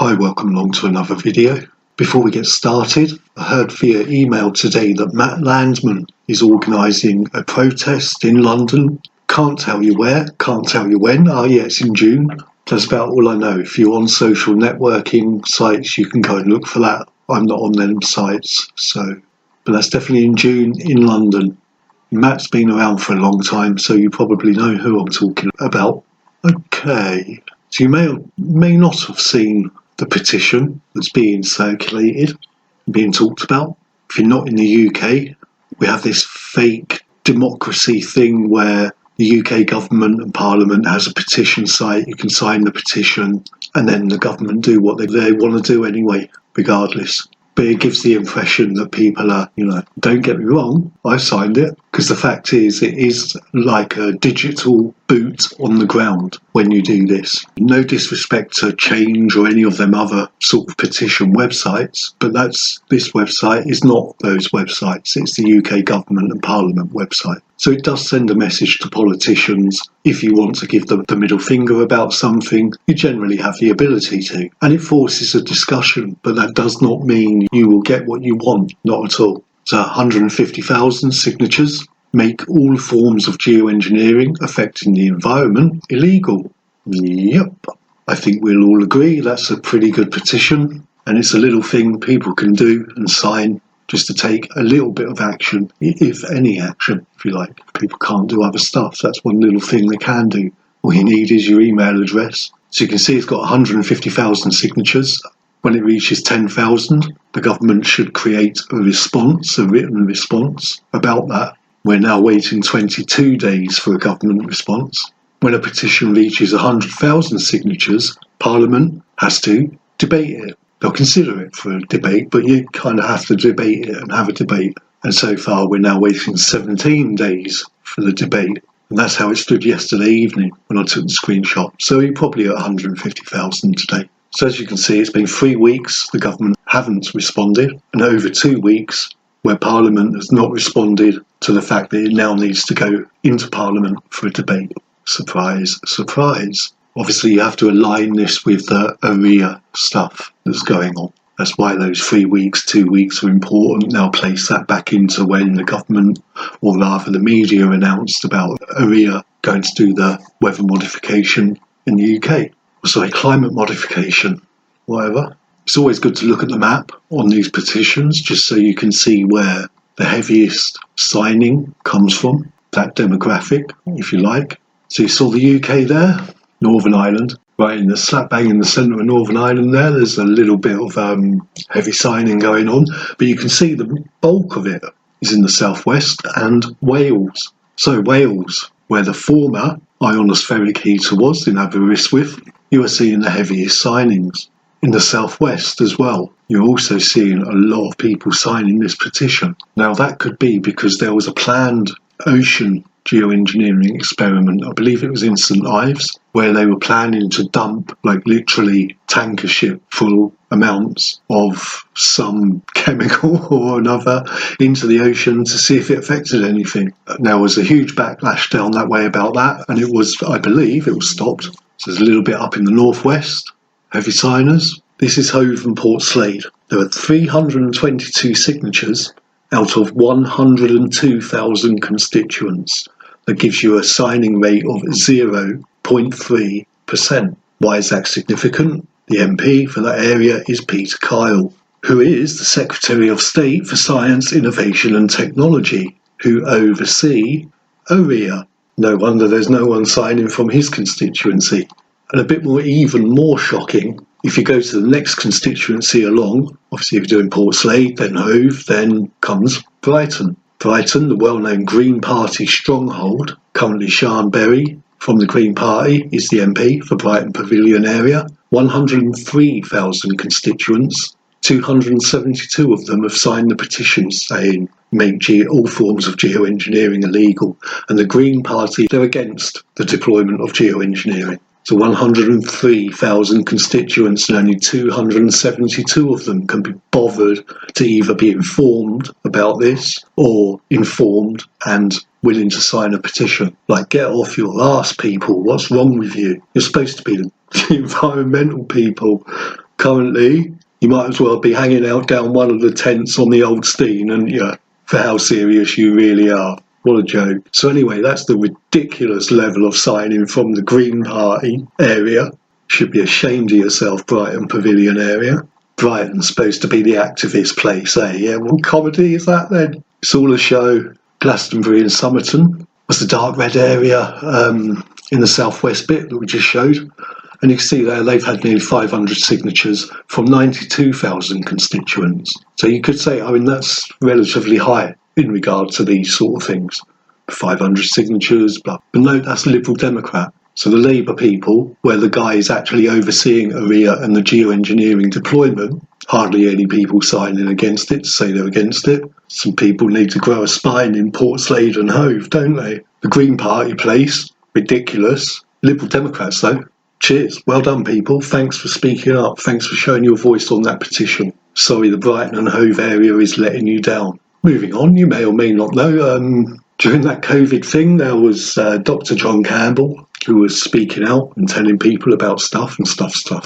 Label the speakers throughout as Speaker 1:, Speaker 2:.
Speaker 1: Hi, welcome along to another video. Before we get started, I heard via email today that Matt Landman is organising a protest in London. Can't tell you where, can't tell you when. Oh yeah, it's in June. That's about all I know. If you're on social networking sites, you can go and look for that. I'm not on them sites, but that's definitely in June in London. Matt's been around for a long time, so you probably know who I'm talking about. Okay, so you may or may not have seen the petition that's being circulated, being talked about. If you're not in the UK, we have this fake democracy thing where the UK government and Parliament has a petition site. You can sign the petition and then the government do what they want to do anyway, regardless. But it gives the impression that people are, don't get me wrong, I signed it. Because the fact is, it is like a digital boot on the ground when you do this. No disrespect to Change or any of them other sort of petition websites, but this website is not those websites. It's the UK government and Parliament website. So it does send a message to politicians. If you want to give them the middle finger about something, you generally have the ability to. And it forces a discussion, but that does not mean you will get what you want, not at all. So 150,000 signatures make all forms of geoengineering affecting the environment illegal. Yep, I think we'll all agree that's a pretty good petition, and it's a little thing people can do and sign just to take a little bit of action, if any action, if you like. People can't do other stuff. That's one little thing they can do. All you need is your email address. So you can see it's got 150,000 signatures. When it reaches 10,000, the government should create a response, a written response about that. We're now waiting 22 days for a government response. When a petition reaches 100,000 signatures, Parliament has to debate it. They'll consider it for a debate, but you kind of have to debate it and have a debate. And so far, we're now waiting 17 days for the debate. And that's how it stood yesterday evening when I took the screenshot. So you're probably at 150,000 today. So as you can see, it's been 3 weeks the government haven't responded, and over 2 weeks where Parliament has not responded to the fact that it now needs to go into Parliament for a debate. Surprise, surprise. Obviously, you have to align this with the ARIA stuff that's going on. That's why those 3 weeks, 2 weeks are important. Now place that back into when the government, or rather the media, announced about ARIA going to do the weather modification in the UK. Sorry, climate modification, whatever. It's always good to look at the map on these petitions just so you can see where the heaviest signing comes from, that demographic, if you like. So you saw the UK there, Northern Ireland, right in the slap bang in the centre of Northern Ireland there. There's a little bit of heavy signing going on, but you can see the bulk of it is in the southwest and Wales. So Wales, where the former ionospheric heater was in Aberystwyth, you are seeing the heaviest signings. In the southwest as well, you're also seeing a lot of people signing this petition. Now that could be because there was a planned ocean geoengineering experiment, I believe it was in St Ives, where they were planning to dump literally tanker ship full amounts of some chemical or another into the ocean to see if it affected anything. There was a huge backlash down that way about that, and it was, I believe, it was stopped. So there's a little bit up in the northwest, heavy signers. This is Hove and Port Slade. There are 322 signatures out of 102,000 constituents. That gives you a signing rate of 0.3%. Why is that significant? The MP for that area is Peter Kyle, who is the Secretary of State for Science, Innovation and Technology, who oversee ARIA. No wonder there's no one signing from his constituency. And even more shocking, if you go to the next constituency along, obviously if you're doing Port Slade, then Hove, then comes Brighton. Brighton, the well-known Green Party stronghold, currently Sian Berry from the Green Party is the MP for Brighton Pavilion area. 103,000 constituents, 272 of them have signed the petition saying make all forms of geoengineering illegal. And the Green Party, they're against the deployment of geoengineering. So 103,000 constituents and only 272 of them can be bothered to either be informed about this or informed and willing to sign a petition. Like, get off your arse, people. What's wrong with you? You're supposed to be the environmental people. currently, you might as well be hanging out down one of the tents on the old Steen, and for how serious you really are. What a joke. So anyway, that's the ridiculous level of signing from the Green Party area. Should be ashamed of yourself, Brighton Pavilion area. Brighton's supposed to be the activist place, eh? Yeah, what comedy is that then? It's all a show. Glastonbury and Somerton was the dark red area in the southwest bit that we just showed. And you can see there they've had nearly 500 signatures from 92,000 constituents. So you could say, I mean, that's relatively high in regard to these sort of things. 500 signatures, but no, that's Liberal Democrat. So the Labour people, where the guy is actually overseeing ARIA and the geoengineering deployment, hardly any people signing against it to say they're against it. Some people need to grow a spine in Portslade and Hove, don't they? The Green Party place, ridiculous. Liberal Democrats, though, cheers. Well done, people. Thanks for speaking up. Thanks for showing your voice on that petition. Sorry the Brighton and Hove area is letting you down. Moving on, you may or may not know, during that COVID thing, there was Dr. John Campbell, who was speaking out and telling people about stuff. I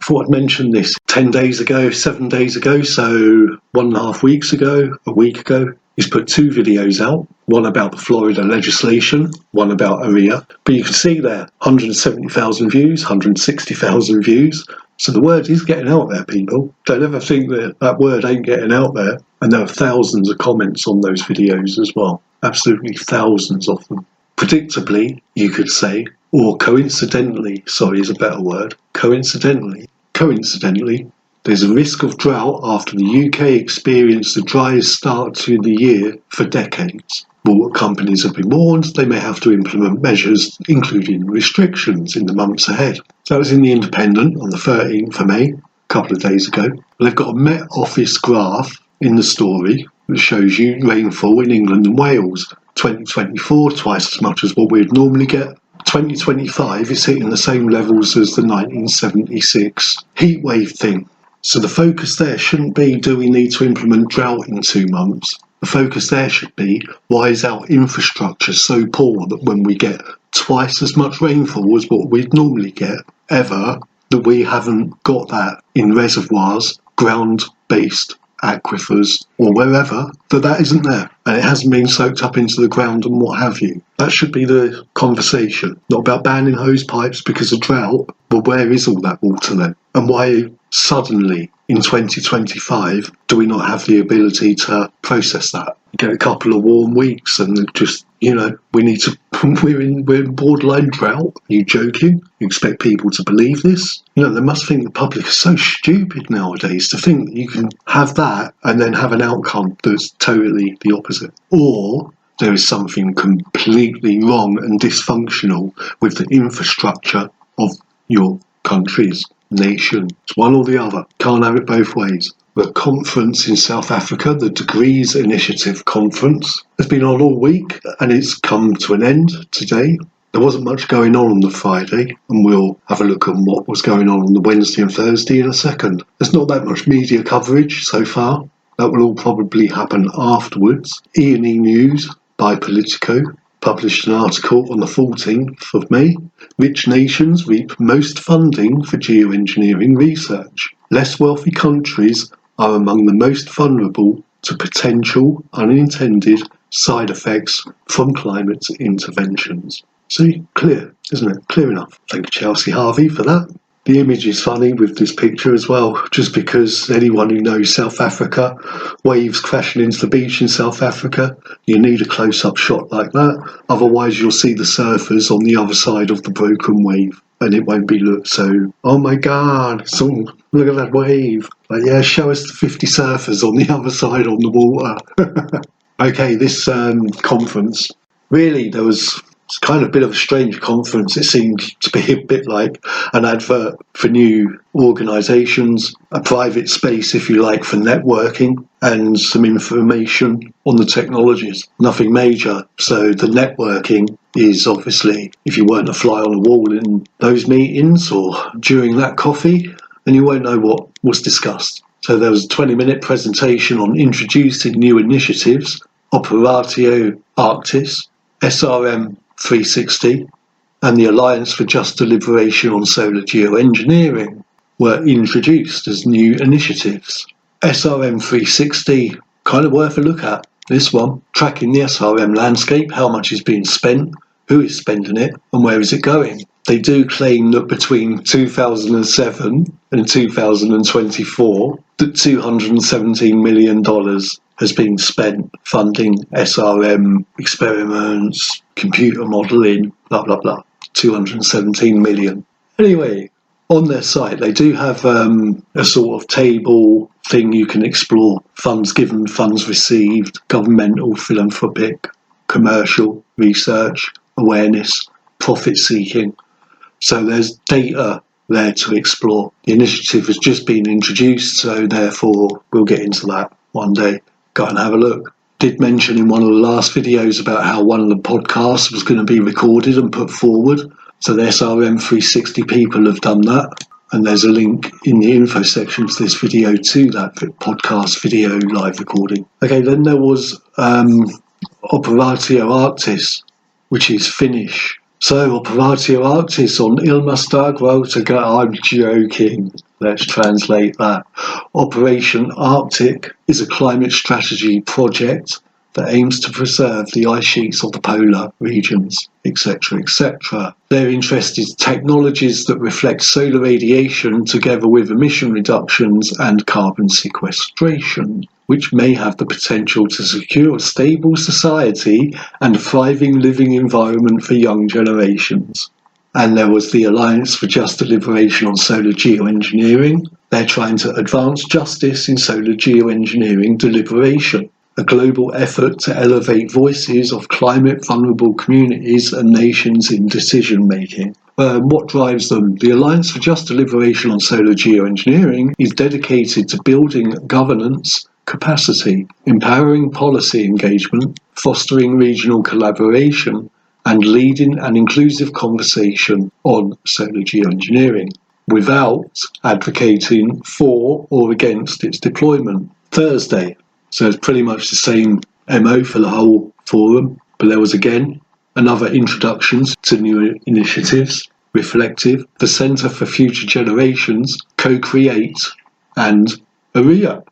Speaker 1: thought I'd mention this 10 days ago, 7 days ago, so 1.5 weeks ago, a week ago. He's put 2 videos out, one about the Florida legislation, one about ARIA. But you can see there, 170,000 views, 160,000 views. So the word is getting out there, people. Don't ever think that that word ain't getting out there. And there are thousands of comments on those videos as well. Absolutely thousands of them. Predictably, you could say, or coincidentally, sorry is a better word, coincidentally, there's a risk of drought after the UK experienced the driest start to the year for decades. Water companies have been warned they may have to implement measures, including restrictions, in the months ahead. That was in the Independent on the 13th of May, a couple of days ago. They've got a Met Office graph in the story that shows you rainfall in England and Wales. 2024, twice as much as what we'd normally get. 2025 is hitting the same levels as the 1976 heatwave thing. So the focus there shouldn't be, do we need to implement drought in 2 months? The focus there should be, why is our infrastructure so poor that when we get twice as much rainfall as what we'd normally get ever, that we haven't got that in reservoirs, ground-based aquifers or wherever, that isn't there and it hasn't been soaked up into the ground and what have you. That should be the conversation, not about banning hose pipes because of drought, but where is all that water then? And why suddenly in 2025 do we not have the ability to process that? Get a couple of warm weeks and just, we need to, we're in borderline drought. Are you joking? You expect people to believe this? They must think the public is so stupid nowadays to think that you can have that and then have an outcome that's totally the opposite. Or there is something completely wrong and dysfunctional with the infrastructure of your countries, nation. It's one or the other. Can't have it both ways. The conference in South Africa, the Degrees Initiative Conference, has been on all week and it's come to an end today. There wasn't much going on the Friday, and we'll have a look at what was going on the Wednesday and Thursday in a second. There's not that much media coverage so far. That will all probably happen afterwards. E&E News by Politico published an article on the 14th of May. Rich nations reap most funding for geoengineering research. Less wealthy countries are among the most vulnerable to potential unintended side effects from climate interventions. See, clear, isn't it? Clear enough. Thank you, Chelsea Harvey, for that. The image is funny with this picture as well, just because anyone who knows South Africa, waves crashing into the beach in South Africa, you need a close-up shot like that. Otherwise, you'll see the surfers on the other side of the broken wave, and it won't be looked so, oh my God, look at that wave. Like, yeah, show us the 50 surfers on the other side on the water. Okay, this conference, really, it's kind of a bit of a strange conference. It seemed to be a bit like an advert for new organisations, a private space, if you like, for networking and some information on the technologies. Nothing major. So the networking is obviously, if you weren't a fly on the wall in those meetings or during that coffee, then you won't know what was discussed. So there was a 20-minute presentation on introducing new initiatives, Operatio Arctis, SRM 360, and the Alliance for Just Deliberation on Solar Geoengineering. were introduced as new initiatives. SRM 360, kind of worth a look at. This one, tracking the SRM landscape, how much is being spent, who is spending it, and where is it going. They do claim that between 2007 and 2024, that $217 million has been spent funding SRM experiments, computer modelling, blah, blah, blah. 217 million. Anyway, on their site, they do have a sort of table thing you can explore. Funds given, funds received, governmental, philanthropic, commercial, research, awareness, profit seeking. So there's data there to explore. The initiative has just been introduced, so therefore we'll get into that one day. Go and have a look. Did mention in one of the last videos about how one of the podcasts was going to be recorded and put forward. So the SRM 360 people have done that. And there's a link in the info section to this video to that podcast video live recording. Okay, then there was Operatio Arctis, which is Finnish. So Operatio Arctis on Ilmastag Rotaga, I'm joking. Let's translate that. Operation Arctic is a climate strategy project that aims to preserve the ice sheets of the polar regions, etc., etc. Their interest is technologies that reflect solar radiation together with emission reductions and carbon sequestration, which may have the potential to secure a stable society and a thriving living environment for young generations. And there was the Alliance for Just Deliberation on Solar Geoengineering. They're trying to advance justice in solar geoengineering deliberation, a global effort to elevate voices of climate-vulnerable communities and nations in decision-making. What drives them? The Alliance for Just Deliberation on Solar Geoengineering is dedicated to building governance capacity, empowering policy engagement, fostering regional collaboration, and leading an inclusive conversation on solar geoengineering, without advocating for or against its deployment. Thursday. So it's pretty much the same MO for the whole forum, but there was again another introductions to new initiatives, Reflective, the Centre for Future Generations, Co-Create, and ARIA.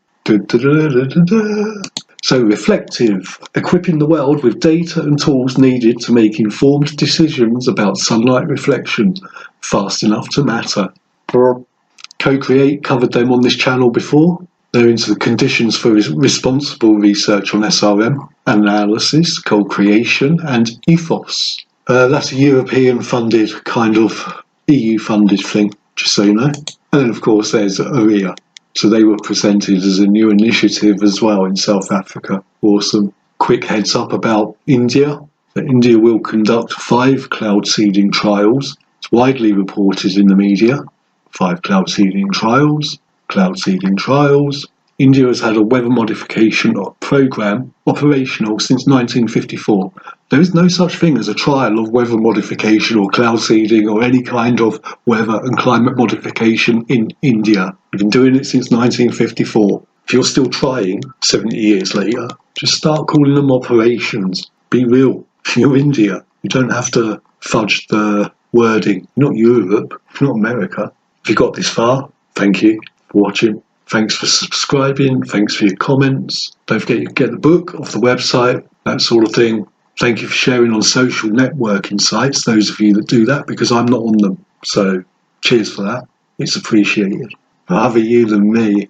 Speaker 1: So Reflective, equipping the world with data and tools needed to make informed decisions about sunlight reflection fast enough to matter. Co-Create, covered them on this channel before. They're into the conditions for responsible research on SRM, analysis, co-creation, and ethos. That's a European-funded, kind of EU-funded thing, just so you know. And then, of course, there's ARIA. So they were presented as a new initiative as well in South Africa. Awesome. Quick heads up about India. That India will conduct 5 cloud seeding trials. It's widely reported in the media. 5 cloud seeding trials. Cloud seeding trials. India has had a weather modification program operational since 1954. There is no such thing as a trial of weather modification or cloud seeding or any kind of weather and climate modification in India. We've been doing it since 1954. If you're still trying 70 years later, just start calling them operations. Be real. You're India. You don't have to fudge the wording. You're not Europe. You're not America. If you got this far, thank you for watching. Thanks for subscribing. Thanks for your comments. Don't forget you get the book off the website, that sort of thing. Thank you for sharing on social networking sites, those of you that do that, because I'm not on them. So cheers for that. It's appreciated. Rather you than me.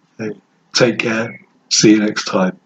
Speaker 1: Take care. See you next time.